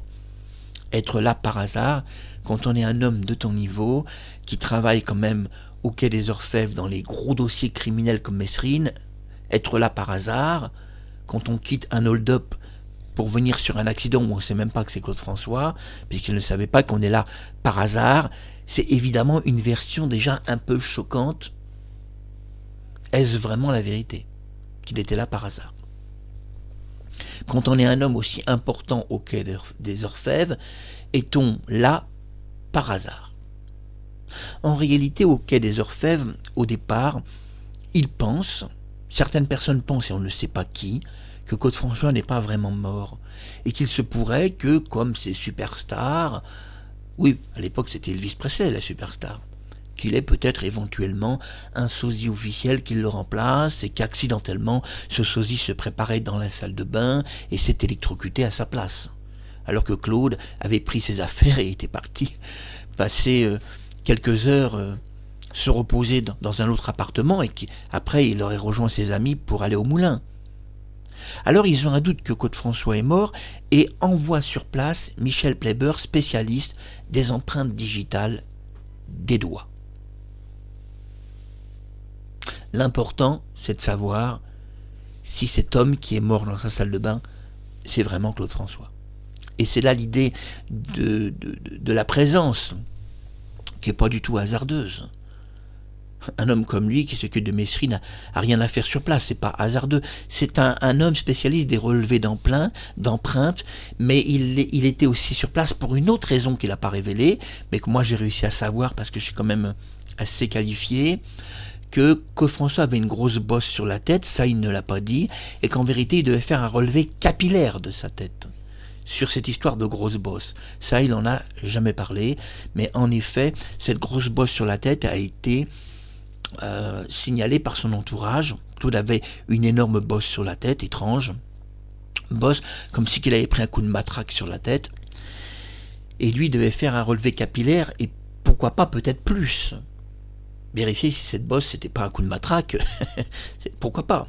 S1: être là par hasard, quand on est un homme de ton niveau, qui travaille quand même au quai des Orfèvres dans les gros dossiers criminels comme Messrine, être là par hasard, quand on quitte un hold-up pour venir sur un accident où on ne sait même pas que c'est Claude François, puisqu'il ne savait pas qu'on est là par hasard, c'est évidemment une version déjà un peu choquante. Est-ce vraiment la vérité qu'il était là par hasard? Quand on est un homme aussi important au quai des Orfèvres, est-on là par hasard? En réalité, au quai des Orfèvres, au départ, ils pensent, certaines personnes pensent, et on ne sait pas qui, que Claude François n'est pas vraiment mort, et qu'il se pourrait que, comme ces superstars, oui, à l'époque c'était Elvis Presley la superstar, qu'il ait peut-être éventuellement un sosie officiel qui le remplace, et qu'accidentellement ce sosie se préparait dans la salle de bain et s'est électrocuté à sa place, alors que Claude avait pris ses affaires et était parti passer quelques heures se reposer dans un autre appartement, et qu'après il aurait rejoint ses amis pour aller au moulin. Alors ils ont un doute que Claude François est mort et envoient sur place Michel Plepper, spécialiste des empreintes digitales des doigts. L'important, c'est de savoir si cet homme qui est mort dans sa salle de bain, c'est vraiment Claude François. Et c'est là l'idée de la présence, qui n'est pas du tout hasardeuse. Un homme comme lui qui s'occupe de Messrine n'a rien à faire sur place, c'est pas hasardeux. C'est un homme spécialiste des relevés d'empreintes, mais il était aussi sur place pour une autre raison qu'il n'a pas révélée, mais que moi j'ai réussi à savoir parce que je suis quand même assez qualifié, que François avait une grosse bosse sur la tête, ça il ne l'a pas dit, et qu'en vérité il devait faire un relevé capillaire de sa tête. Sur cette histoire de grosse bosse. Ça, il n'en a jamais parlé, mais en effet, cette grosse bosse sur la tête a été signalé par son entourage. Claude avait une énorme bosse sur la tête, étrange, bosse comme si qu'il avait pris un coup de matraque sur la tête, et lui devait faire un relevé capillaire, et pourquoi pas peut-être plus. Vérifier si cette bosse c'était pas un coup de matraque, pourquoi pas.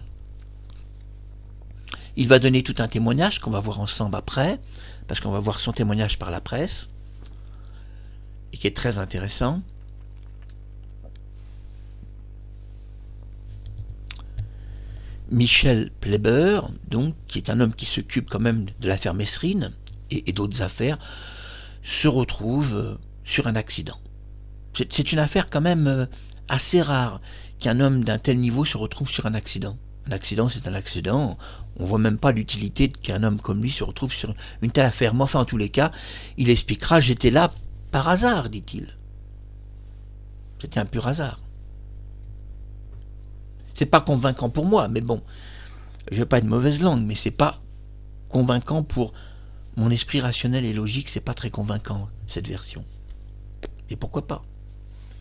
S1: Il va donner tout un témoignage qu'on va voir ensemble après, parce qu'on va voir son témoignage par la presse, et qui est très intéressant. Michel Pleiber, donc, qui est un homme qui s'occupe quand même de l'affaire Messrine et d'autres affaires, se retrouve sur un accident. C'est une affaire quand même assez rare qu'un homme d'un tel niveau se retrouve sur un accident. Un accident, c'est un accident. On voit même pas l'utilité qu'un homme comme lui se retrouve sur une telle affaire. Mais enfin, en tous les cas, il expliquera « J'étais là par hasard », dit-il. C'était un pur hasard. C'est pas convaincant pour moi, mais bon, je vais pas être mauvaise langue, mais c'est pas convaincant pour mon esprit rationnel et logique, c'est pas très convaincant, cette version. Et pourquoi pas?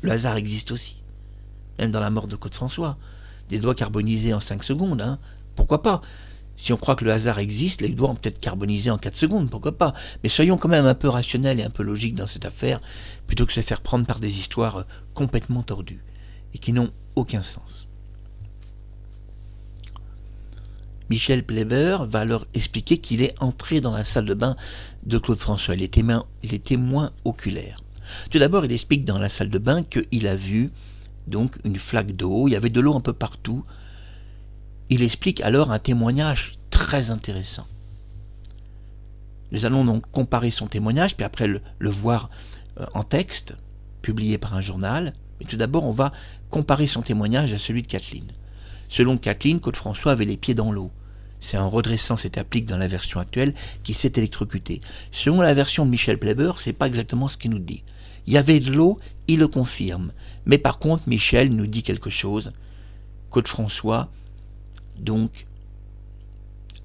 S1: Le hasard existe aussi. Même dans la mort de Claude François. Des doigts carbonisés en 5 secondes, hein. Pourquoi pas? Si on croit que le hasard existe, les doigts ont peut-être carbonisé en 4 secondes, pourquoi pas? Mais soyons quand même un peu rationnels et un peu logiques dans cette affaire, plutôt que se faire prendre par des histoires complètement tordues et qui n'ont aucun sens. Michel Pleiber va alors expliquer qu'il est entré dans la salle de bain de Claude François. Il est témoin oculaire. Tout d'abord, il explique dans la salle de bain qu'il a vu donc une flaque d'eau, il y avait de l'eau un peu partout. Il explique alors un témoignage très intéressant. Nous allons donc comparer son témoignage, puis après le voir en texte, publié par un journal. Mais tout d'abord, on va comparer son témoignage à celui de Kathleen. Selon Kathleen, Claude François avait les pieds dans l'eau. C'est en redressant cette applique dans la version actuelle qu'il s'est électrocuté. Selon la version de Michel Pleiber, c'est pas exactement ce qu'il nous dit. Il y avait de l'eau, il le confirme. Mais par contre, Michel nous dit quelque chose. Claude François, donc,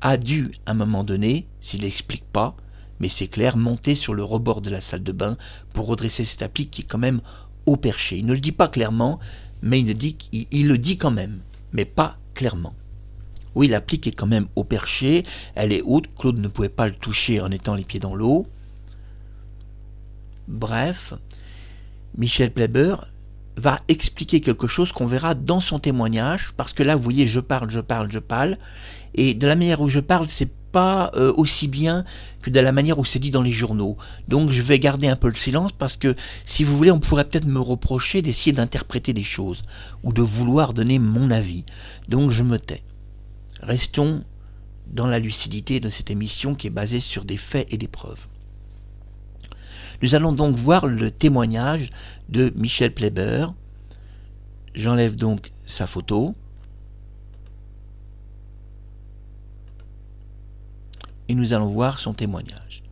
S1: a dû, à un moment donné, s'il n'explique pas, mais c'est clair, monter sur le rebord de la salle de bain pour redresser cette applique qui est quand même au perché. Il ne le dit pas clairement, mais il le dit quand même, mais pas clairement. Oui, l'applique est quand même au perché, elle est haute, Claude ne pouvait pas le toucher en étant les pieds dans l'eau. Bref, Michel Pleiber va expliquer quelque chose qu'on verra dans son témoignage, parce que là, vous voyez, je parle, et de la manière où je parle, c'est pas aussi bien que de la manière où c'est dit dans les journaux. Donc je vais garder un peu le silence, parce que, si vous voulez, on pourrait peut-être me reprocher d'essayer d'interpréter des choses, ou de vouloir donner mon avis. Donc je me tais. Restons dans la lucidité de cette émission qui est basée sur des faits et des preuves. Nous allons donc voir le témoignage de Michel Pleiber. J'enlève donc sa photo. Et nous allons voir son témoignage.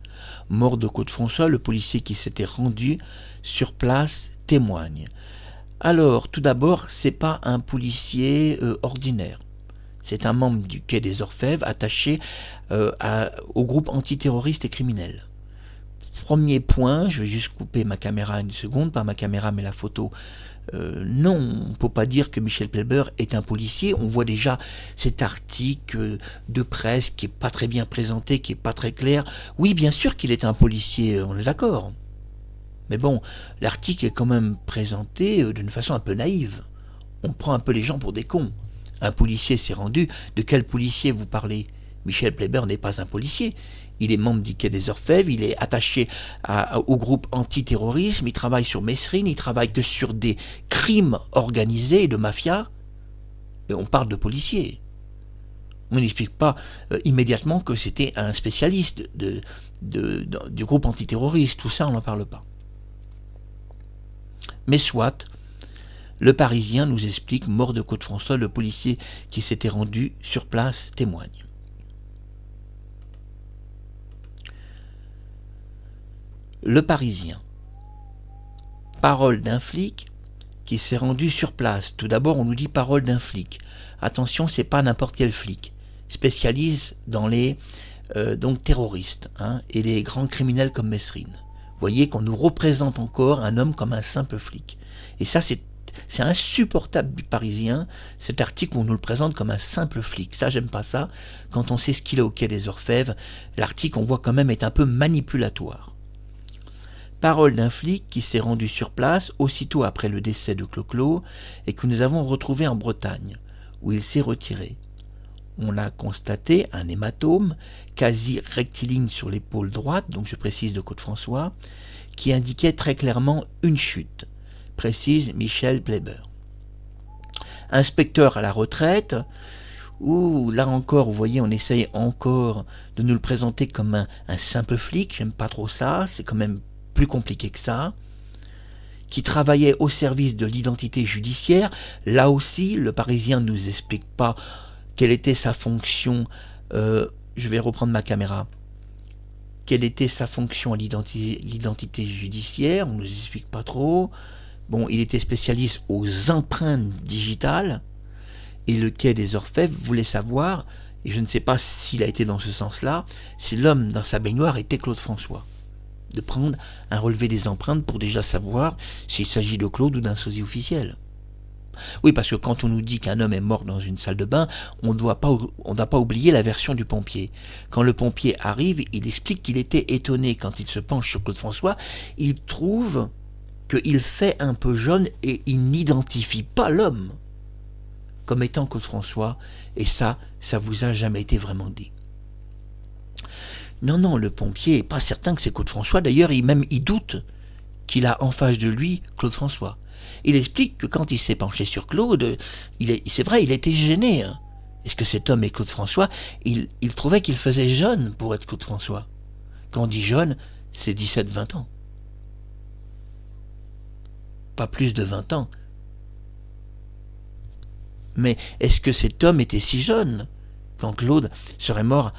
S1: Mort de Claude François, le policier qui s'était rendu sur place témoigne. Alors, tout d'abord, c'est pas un policier ordinaire. C'est un membre du Quai des Orfèvres attaché au groupe antiterroriste et criminel. Premier point, je vais juste couper ma caméra une seconde, pas ma caméra mais la photo. Non, on ne peut pas dire que Michel Pleiber est un policier. On voit déjà cet article de presse qui n'est pas très bien présenté, qui n'est pas très clair. Oui, bien sûr qu'il est un policier, on est d'accord. Mais bon, l'article est quand même présenté d'une façon un peu naïve. On prend un peu les gens pour des cons. Un policier s'est rendu. De quel policier vous parlez? Michel Pleiber n'est pas un policier. Il est membre du Quai des Orfèvres, il est attaché au groupe antiterrorisme, il travaille sur Messrine, il travaille que sur des crimes organisés et de mafia. Et on parle de policier. On n'explique pas immédiatement que c'était un spécialiste du groupe antiterroriste. Tout ça, on n'en parle pas. Mais soit, le Parisien nous explique, mort de Claude François, le policier qui s'était rendu sur place témoigne. Le Parisien. Parole d'un flic qui s'est rendu sur place. Tout d'abord, on nous dit parole d'un flic. Attention, c'est pas n'importe quel flic. Spécialise dans les terroristes et les grands criminels comme Messrine. Vous voyez qu'on nous représente encore un homme comme un simple flic. Et ça, c'est insupportable du Parisien, cet article où on nous le présente comme un simple flic. Ça, j'aime pas ça. Quand on sait ce qu'il est au Quai des Orfèvres, l'article, on voit quand même, est un peu manipulatoire. Parole d'un flic qui s'est rendu sur place aussitôt après le décès de Clo-Clo et que nous avons retrouvé en Bretagne, où il s'est retiré. On a constaté un hématome quasi rectiligne sur l'épaule droite, donc je précise de Claude François, qui indiquait très clairement une chute, précise Michel Pleiber. Inspecteur à la retraite, Ouh, là encore, vous voyez, on essaye encore de nous le présenter comme un simple flic, j'aime pas trop ça, c'est quand même plus compliqué que ça, qui travaillait au service de l'identité judiciaire. Là aussi, le Parisien ne nous explique pas quelle était sa fonction, je vais reprendre ma caméra, quelle était sa fonction à l'identité judiciaire, on ne nous explique pas trop. Bon, il était spécialiste aux empreintes digitales, et le Quai des Orfèvres voulait savoir, et je ne sais pas s'il a été dans ce sens-là, si l'homme dans sa baignoire était Claude François. De prendre un relevé des empreintes pour déjà savoir s'il s'agit de Claude ou d'un sosie officiel. Oui, parce que quand on nous dit qu'un homme est mort dans une salle de bain, on ne doit pas oublier la version du pompier. Quand le pompier arrive, il explique qu'il était étonné quand il se penche sur Claude François, il trouve qu'il fait un peu jaune et il n'identifie pas l'homme comme étant Claude François, et ça vous a jamais été vraiment dit. Non, le pompier n'est pas certain que c'est Claude François, d'ailleurs il doute qu'il a en face de lui Claude François. Il explique que quand il s'est penché sur Claude, c'est vrai, il était gêné. Est-ce que cet homme est Claude François? Il trouvait qu'il faisait jeune pour être Claude François. Quand on dit jeune, c'est 17-20 ans. Pas plus de 20 ans. Mais est-ce que cet homme était si jeune quand Claude serait mort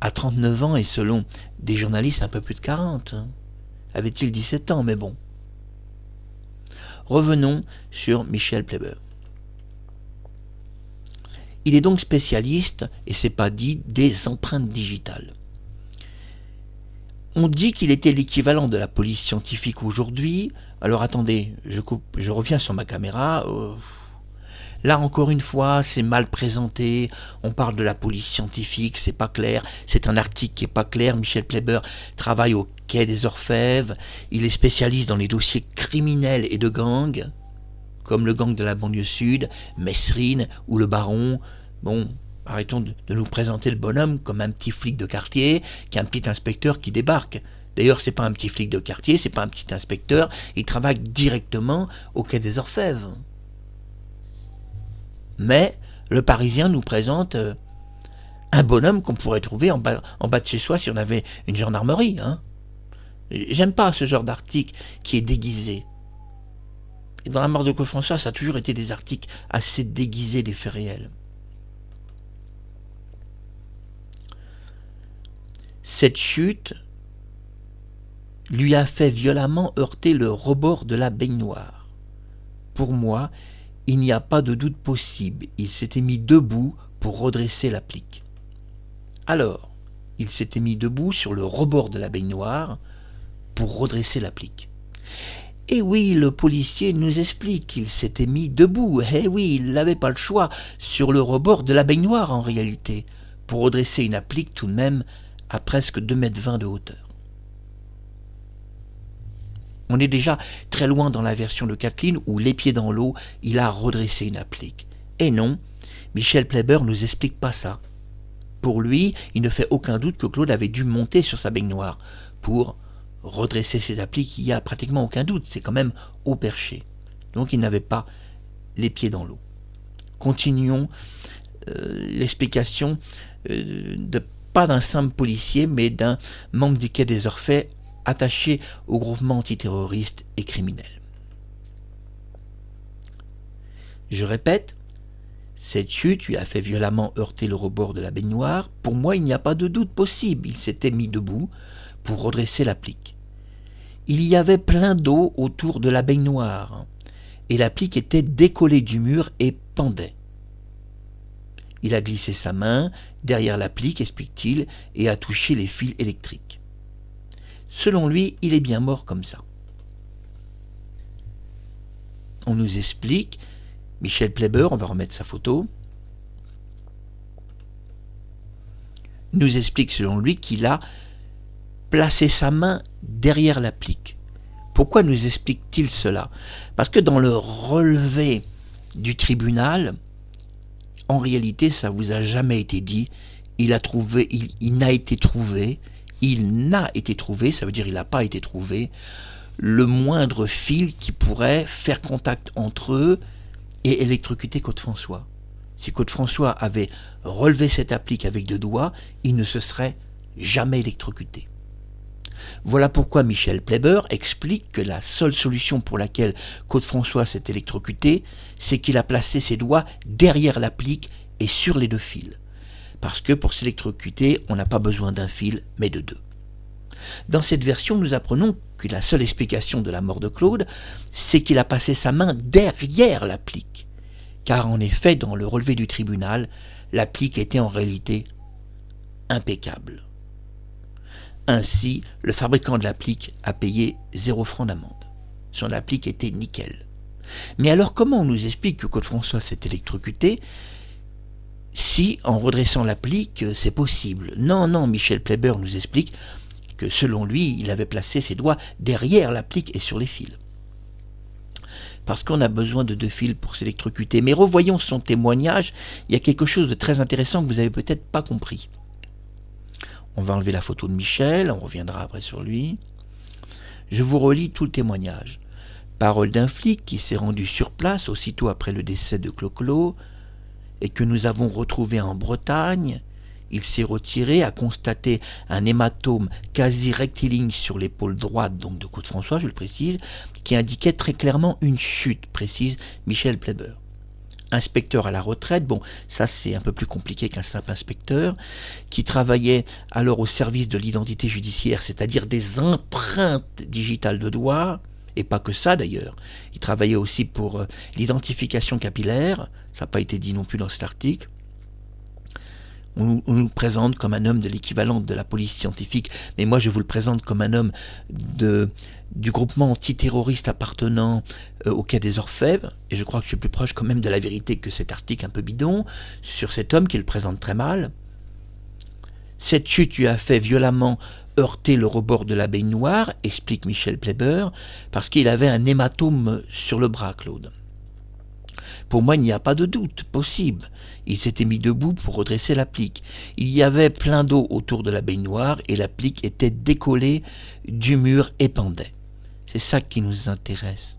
S1: à 39 ans et selon des journalistes un peu plus de 40? Avait-il 17 ans? Mais bon. Revenons sur Michel Plepper. Il est donc spécialiste, et c'est pas dit, des empreintes digitales. On dit qu'il était l'équivalent de la police scientifique aujourd'hui. Alors attendez, je reviens sur ma caméra. Là encore une fois, c'est mal présenté. On parle de la police scientifique, c'est pas clair. C'est un article qui est pas clair. Michel Plepper travaille au Quai des Orfèvres. Il est spécialiste dans les dossiers criminels et de gangs, comme le gang de la banlieue sud, Messrine ou le Baron. Bon, arrêtons de nous présenter le bonhomme comme un petit flic de quartier, qui est un petit inspecteur qui débarque. D'ailleurs, c'est pas un petit flic de quartier, c'est pas un petit inspecteur. Il travaille directement au Quai des Orfèvres. Mais le Parisien nous présente un bonhomme qu'on pourrait trouver en bas de chez soi si on avait une gendarmerie. J'aime pas ce genre d'article qui est déguisé. Et dans la mort de Claude François, ça a toujours été des articles assez déguisés des faits réels. Cette chute lui a fait violemment heurter le rebord de la baignoire. Pour moi, il n'y a pas de doute possible, il s'était mis debout pour redresser l'applique. Alors, il s'était mis debout sur le rebord de la baignoire pour redresser l'applique. Et oui, le policier nous explique qu'il s'était mis debout. Eh oui, il n'avait pas le choix, sur le rebord de la baignoire en réalité, pour redresser une applique tout de même à presque 2,20 m de hauteur. On est déjà très loin dans la version de Kathleen où, les pieds dans l'eau, il a redressé une applique. Et non, Michel Plepper ne nous explique pas ça. Pour lui, il ne fait aucun doute que Claude avait dû monter sur sa baignoire pour redresser ses appliques. Il n'y a pratiquement aucun doute, c'est quand même au perché. Donc il n'avait pas les pieds dans l'eau. Continuons l'explication pas d'un simple policier, mais d'un membre du Quai des Orfèvres attaché au groupement antiterroriste et criminel. Je répète, cette chute lui a fait violemment heurter le rebord de la baignoire. Pour moi, il n'y a pas de doute possible. Il s'était mis debout pour redresser l'applique. Il y avait plein d'eau autour de la baignoire, et l'applique était décollée du mur et pendait. Il a glissé sa main derrière l'applique, explique-t-il, et a touché les fils électriques. Selon lui, il est bien mort comme ça. On nous explique, Michel Plepper, on va remettre sa photo, nous explique selon lui qu'il a placé sa main derrière l'applique. Pourquoi nous explique-t-il cela? Parce que dans le relevé du tribunal, en réalité, ça vous a jamais été dit, il n'a été trouvé, ça veut dire il n'a pas été trouvé, le moindre fil qui pourrait faire contact entre eux et électrocuter Claude François. Si Claude François avait relevé cette applique avec 2 doigts, il ne se serait jamais électrocuté. Voilà pourquoi Michel Pleiber explique que la seule solution pour laquelle Claude François s'est électrocuté, c'est qu'il a placé ses doigts derrière l'applique et sur les 2 fils. Parce que pour s'électrocuter, on n'a pas besoin d'un fil, mais de 2. Dans cette version, nous apprenons que la seule explication de la mort de Claude, c'est qu'il a passé sa main derrière l'applique. Car en effet, dans le relevé du tribunal, l'applique était en réalité impeccable. Ainsi, le fabricant de l'applique a payé 0 francs d'amende. Son applique était nickel. Mais alors comment on nous explique que Claude François s'est électrocuté si, en redressant l'applique, c'est possible? Non, Michel Pleiber nous explique que selon lui, il avait placé ses doigts derrière l'applique et sur les fils. Parce qu'on a besoin de 2 fils pour s'électrocuter. Mais revoyons son témoignage, il y a quelque chose de très intéressant que vous n'avez peut-être pas compris. On va enlever la photo de Michel, on reviendra après sur lui. Je vous relis tout le témoignage. Parole d'un flic qui s'est rendu sur place aussitôt après le décès de Clo-Clo et que nous avons retrouvé en Bretagne. Il s'est retiré, a constaté un hématome quasi rectiligne sur l'épaule droite, donc de Claude François, je le précise, qui indiquait très clairement une chute, précise Michel Pleiber. Inspecteur à la retraite, bon, ça c'est un peu plus compliqué qu'un simple inspecteur, qui travaillait alors au service de l'identité judiciaire, c'est-à-dire des empreintes digitales de doigts, et pas que ça d'ailleurs. Il travaillait aussi pour l'identification capillaire, ça n'a pas été dit non plus dans cet article. On nous présente comme un homme de l'équivalent de la police scientifique, mais moi je vous le présente comme un homme du groupement antiterroriste appartenant au Quai des Orfèvres, et je crois que je suis plus proche quand même de la vérité que cet article un peu bidon, sur cet homme qui le présente très mal. Cette chute lui a fait violemment heurter le rebord de la baignoire, explique Michel Pleiber, parce qu'il avait un hématome sur le bras, Claude. Pour moi, il n'y a pas de doute possible. Il s'était mis debout pour redresser l'applique. Il y avait plein d'eau autour de la baignoire et l'applique était décollée du mur et pendait. C'est ça qui nous intéresse.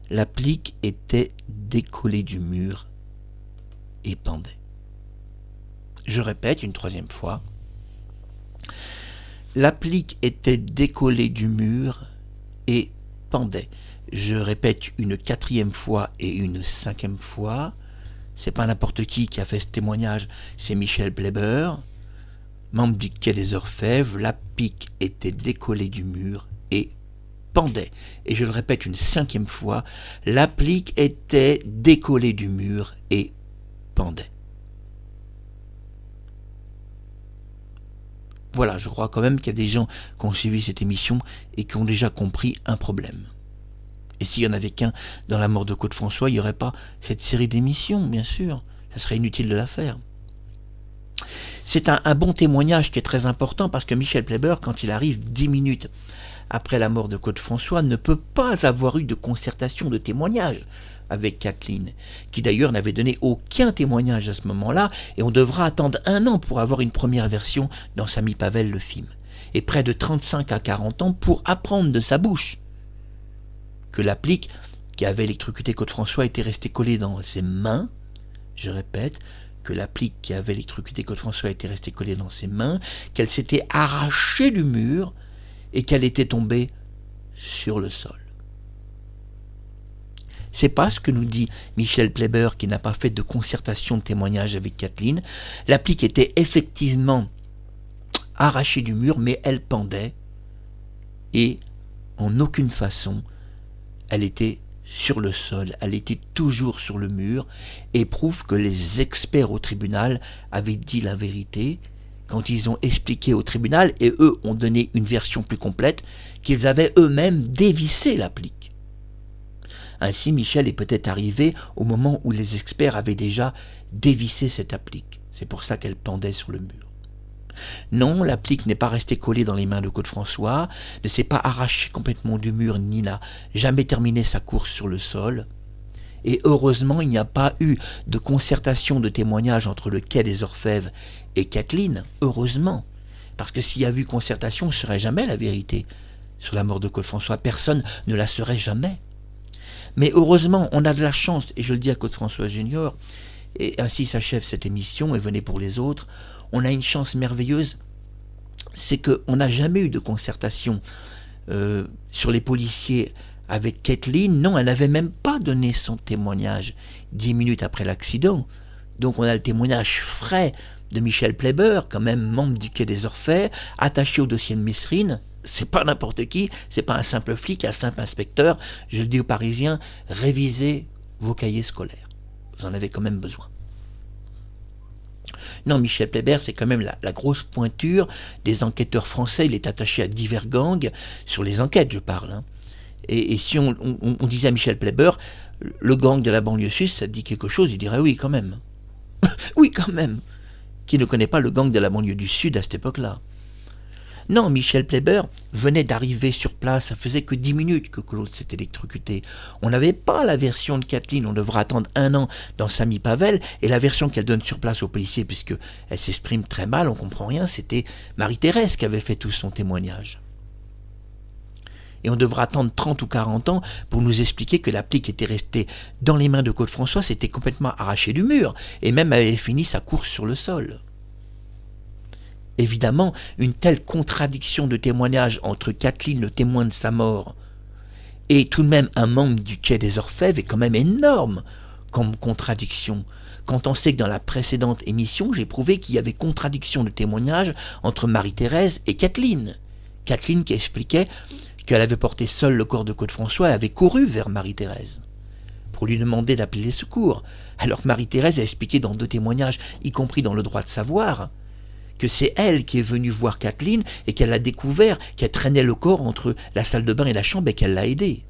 S1: L'applique était décollée du mur et pendait. Je répète une 3e fois. L'applique était décollée du mur et pendait. Je répète une 4e fois et une 5e fois. C'est pas n'importe qui a fait ce témoignage, c'est Michel Pleiber, membre du Quai des Orfèvres. L'applique était décollée du mur et pendait. Et je le répète une 5e fois, l'applique était décollée du mur et pendait. Voilà, je crois quand même qu'il y a des gens qui ont suivi cette émission et qui ont déjà compris un problème. Et s'il n'y en avait qu'un dans la mort de Claude François, il n'y aurait pas cette série d'émissions, bien sûr. Ça serait inutile de la faire. C'est un bon témoignage qui est très important parce que Michel Pleiber, quand il arrive 10 minutes après la mort de Claude François, ne peut pas avoir eu de concertation de témoignage avec Kathleen, qui d'ailleurs n'avait donné aucun témoignage à ce moment-là, et on devra attendre 1 an pour avoir une première version dans Samy Pavel, le film, et près de 35 à 40 ans pour apprendre de sa bouche que l'applique qui avait électrocuté Claude François était restée collée dans ses mains. Je répète, que l'applique qui avait électrocuté Claude François était restée collée dans ses mains, qu'elle s'était arrachée du mur et qu'elle était tombée sur le sol. C'est pas ce que nous dit Michel Pleiber, qui n'a pas fait de concertation de témoignage avec Kathleen. L'applique était effectivement arrachée du mur, mais elle pendait et en aucune façon elle était sur le sol, elle était toujours sur le mur, et prouve que les experts au tribunal avaient dit la vérité quand ils ont expliqué au tribunal, et eux ont donné une version plus complète, qu'ils avaient eux-mêmes dévissé l'applique. Ainsi, Michel est peut-être arrivé au moment où les experts avaient déjà dévissé cette applique. C'est pour ça qu'elle pendait sur le mur. Non, l'applique n'est pas restée collée dans les mains de Claude François, ne s'est pas arrachée complètement du mur, ni n'a jamais terminé sa course sur le sol. Et heureusement, il n'y a pas eu de concertation de témoignage entre le Quai des Orfèvres et Kathleen, heureusement. Parce que s'il y avait eu concertation, ce ne serait jamais la vérité sur la mort de Claude François. Personne ne la saurait jamais. Mais heureusement, on a de la chance, et je le dis à Claude François Junior, Et ainsi s'achève cette émission, et venez pour les autres. On a une chance merveilleuse, c'est qu'on n'a jamais eu de concertation sur les policiers avec Kathleen. Non, elle n'avait même pas donné son témoignage 10 minutes après l'accident. Donc on a le témoignage frais de Michel Pleiber, quand même membre du Quai des Orfèvres, attaché au dossier de Messrine. C'est pas n'importe qui, c'est pas un simple flic, un simple inspecteur. Je le dis aux Parisiens, révisez vos cahiers scolaires. Vous en avez quand même besoin. Non, Michel Pleiber, c'est quand même la grosse pointure des enquêteurs français. Il est attaché à divers gangs, sur les enquêtes je parle. Hein. Et si on disait à Michel Pleiber, le gang de la banlieue suisse, ça te dit quelque chose, il dirait oui quand même. Oui quand même. Qui ne connaît pas le gang de la banlieue du Sud à cette époque-là. Non, Michel Pleiber venait d'arriver sur place, ça faisait que 10 minutes que Claude s'est électrocuté. On n'avait pas la version de Kathleen, on devra attendre 1 an dans Samy Pavel, et la version qu'elle donne sur place aux policiers, puisqu'elle s'exprime très mal, on comprend rien, c'était Marie-Thérèse qui avait fait tout son témoignage. Et on devra attendre 30 ou 40 ans pour nous expliquer que l'applique était restée dans les mains de Claude François, s'était complètement arraché du mur, et même avait fini sa course sur le sol. Évidemment, une telle contradiction de témoignage entre Kathleen, le témoin de sa mort, et tout de même un membre du Quai des Orfèvres est quand même énorme comme contradiction. Quand on sait que dans la précédente émission, j'ai prouvé qu'il y avait contradiction de témoignage entre Marie-Thérèse et Kathleen. Kathleen qui expliquait qu'elle avait porté seule le corps de Claude François et avait couru vers Marie-Thérèse pour lui demander d'appeler les secours, alors que Marie-Thérèse a expliqué dans 2 témoignages, y compris dans Le droit de savoir, que c'est elle qui est venue voir Kathleen et qu'elle a découvert qu'elle traînait le corps entre la salle de bain et la chambre et qu'elle l'a aidée.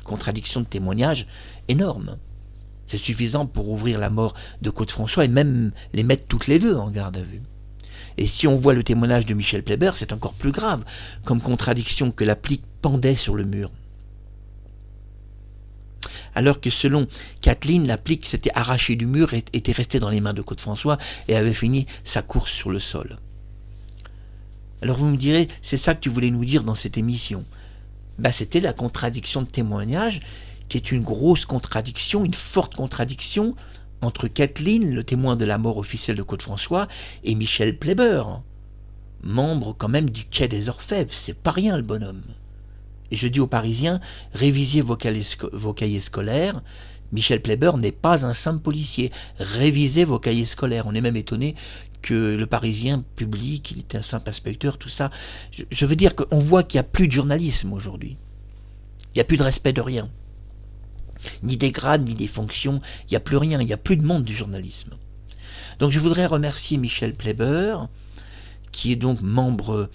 S1: Contradiction de témoignage énorme. C'est suffisant pour ouvrir la mort de Claude François et même les mettre toutes les deux en garde à vue. Et si on voit le témoignage de Michel Pleiber, c'est encore plus grave, comme contradiction que l'applique pendait sur le mur. Alors que selon Kathleen, l'applique s'était arrachée du mur et était restée dans les mains de Claude François et avait fini sa course sur le sol. Alors vous me direz, c'est ça que tu voulais nous dire dans cette émission. C'était la contradiction de témoignage, qui est une grosse contradiction, une forte contradiction, entre Kathleen, le témoin de la mort officielle de Claude François, et Michel Pleiber, membre quand même du Quai des Orfèvres. C'est pas rien le bonhomme. Et je dis aux Parisiens, révisez vos cahiers scolaires. Michel Pleiber n'est pas un simple policier. Révisez vos cahiers scolaires. On est même étonné que le Parisien publie qu'il était un simple inspecteur, tout ça. Je veux dire qu'on voit qu'il n'y a plus de journalisme aujourd'hui. Il n'y a plus de respect de rien. Ni des grades, ni des fonctions. Il n'y a plus rien. Il n'y a plus de monde du journalisme. Donc je voudrais remercier Michel Pleiber, qui est donc membre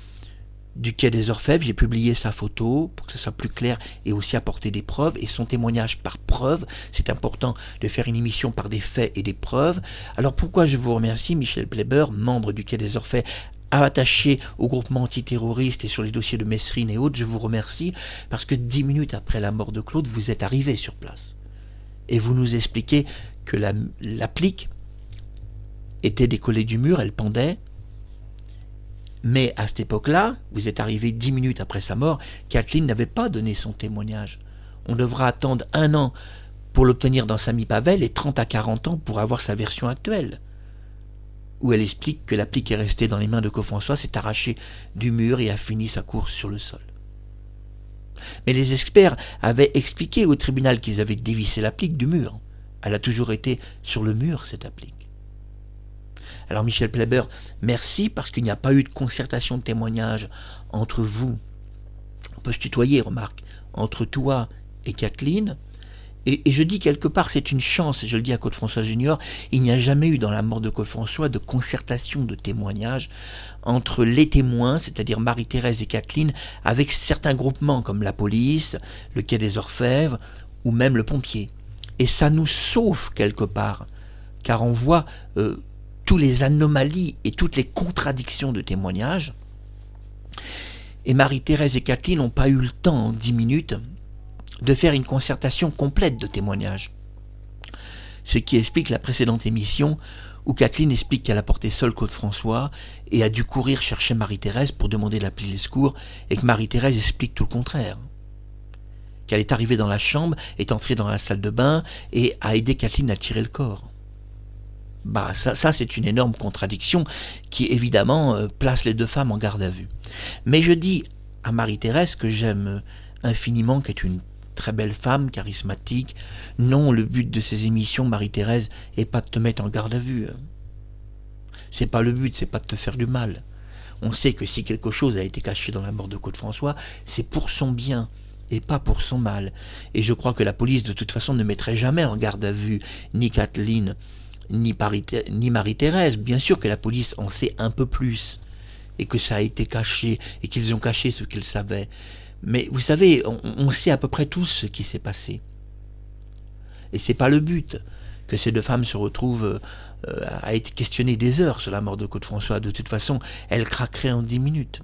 S1: du Quai des Orfèvres. J'ai publié sa photo pour que ce soit plus clair et aussi apporter des preuves et son témoignage par preuve. C'est important de faire une émission par des faits et des preuves. Alors pourquoi je vous remercie, Michel Pleiber, membre du Quai des Orfèvres, attaché au groupement antiterroriste et sur les dossiers de Messrine et autres, je vous remercie parce que 10 minutes après la mort de Claude, vous êtes arrivé sur place. Et vous nous expliquez que l'applique était décollée du mur, elle pendait. Mais à cette époque-là, vous êtes arrivé 10 minutes après sa mort, Kathleen n'avait pas donné son témoignage. On devra attendre 1 an pour l'obtenir dans Samy Pavel et 30 à 40 ans pour avoir sa version actuelle, où elle explique que l'applique est restée dans les mains de Claude François, s'est arrachée du mur et a fini sa course sur le sol. Mais les experts avaient expliqué au tribunal qu'ils avaient dévissé l'applique du mur. Elle a toujours été sur le mur, cette applique. Alors Michel Pleiber, merci parce qu'il n'y a pas eu de concertation de témoignage entre vous. On peut se tutoyer, remarque, entre toi et Kathleen. Et je dis quelque part, c'est une chance, je le dis à Claude François Junior, il n'y a jamais eu dans la mort de Claude François de concertation de témoignage entre les témoins, c'est-à-dire Marie-Thérèse et Kathleen, avec certains groupements comme la police, le Quai des Orfèvres ou même le pompier. Et ça nous sauve quelque part, car on voit toutes les anomalies et toutes les contradictions de témoignages. Et Marie-Thérèse et Kathleen n'ont pas eu le temps en 10 minutes de faire une concertation complète de témoignages. Ce qui explique la précédente émission où Kathleen explique qu'elle a porté seule Claude François et a dû courir chercher Marie-Thérèse pour demander d'appeler les secours, et que Marie-Thérèse explique tout le contraire. Qu'elle est arrivée dans la chambre, est entrée dans la salle de bain et a aidé Kathleen à tirer le corps. Ça c'est une énorme contradiction qui évidemment place les deux femmes en garde à vue. Mais je dis à Marie-Thérèse, que j'aime infiniment, qui est une très belle femme, charismatique, non, le but de ces émissions, Marie-Thérèse, est pas de te mettre en garde à vue. C'est pas le but, c'est pas de te faire du mal. On sait que si quelque chose a été caché dans la mort de Claude François, c'est pour son bien et pas pour son mal. Et je crois que la police de toute façon ne mettrait jamais en garde à vue ni Kathleen ni Marie-Thérèse. Bien sûr que la police en sait un peu plus et que ça a été caché et qu'ils ont caché ce qu'ils savaient. Mais vous savez, on sait à peu près tous ce qui s'est passé. Et c'est pas le but que ces deux femmes se retrouvent à être questionnées des heures sur la mort de Claude François. De toute façon, elles craqueraient en 10 minutes.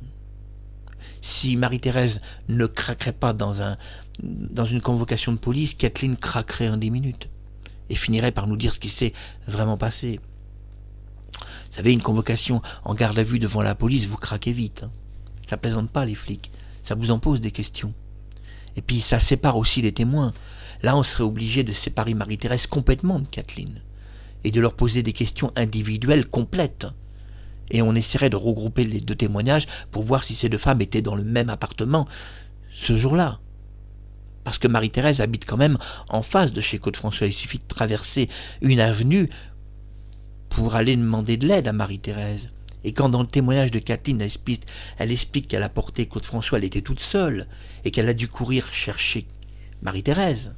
S1: Si Marie-Thérèse ne craquerait pas dans une convocation de police, Kathleen craquerait en 10 minutes et finirait par nous dire ce qui s'est vraiment passé. Vous savez, une convocation en garde à vue devant la police, vous craquez vite. Ça plaisante pas les flics, ça vous en pose des questions. Et puis ça sépare aussi les témoins. Là, on serait obligé de séparer Marie-Thérèse complètement de Kathleen et de leur poser des questions individuelles complètes. Et on essaierait de regrouper les deux témoignages pour voir si ces deux femmes étaient dans le même appartement ce jour-là. Parce que Marie-Thérèse habite quand même en face de chez Claude François. Il suffit de traverser une avenue pour aller demander de l'aide à Marie-Thérèse. Et quand dans le témoignage de Kathleen, elle explique qu'elle a porté Claude François, elle était toute seule et qu'elle a dû courir chercher Marie-Thérèse.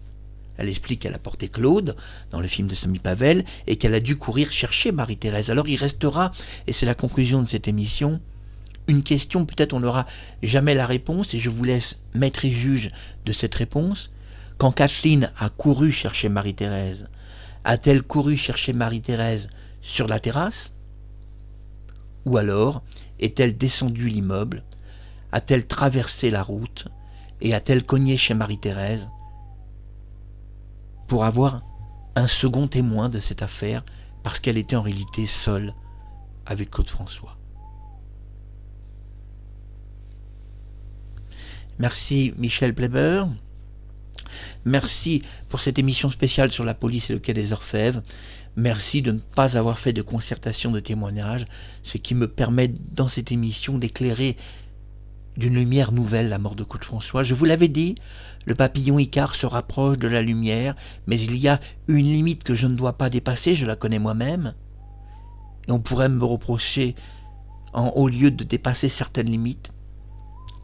S1: Elle explique qu'elle a porté Claude dans le film de Samy Pavel et qu'elle a dû courir chercher Marie-Thérèse. Alors il restera, et c'est la conclusion de cette émission, une question, peut-être on n'aura jamais la réponse, et je vous laisse maître et juge de cette réponse. Quand Kathleen a couru chercher Marie-Thérèse, a-t-elle couru chercher Marie-Thérèse sur la terrasse? Ou alors est-elle descendue l'immeuble? A-t-elle traversé la route? Et a-t-elle cogné chez Marie-Thérèse pour avoir un second témoin de cette affaire, parce qu'elle était en réalité seule avec Claude François? Merci Michel Pleber. Merci pour cette émission spéciale sur la police et le quai des Orfèvres. Merci de ne pas avoir fait de concertation de témoignages, ce qui me permet dans cette émission d'éclairer d'une lumière nouvelle la mort de Claude François. Je vous l'avais dit, le papillon Icare se rapproche de la lumière, mais il y a une limite que je ne dois pas dépasser, je la connais moi-même. Et on pourrait me reprocher, au lieu de dépasser certaines limites,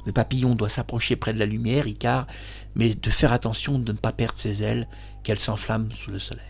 S1: le papillon doit s'approcher près de la lumière, Icare, mais de faire attention de ne pas perdre ses ailes, qu'elles s'enflamment sous le soleil.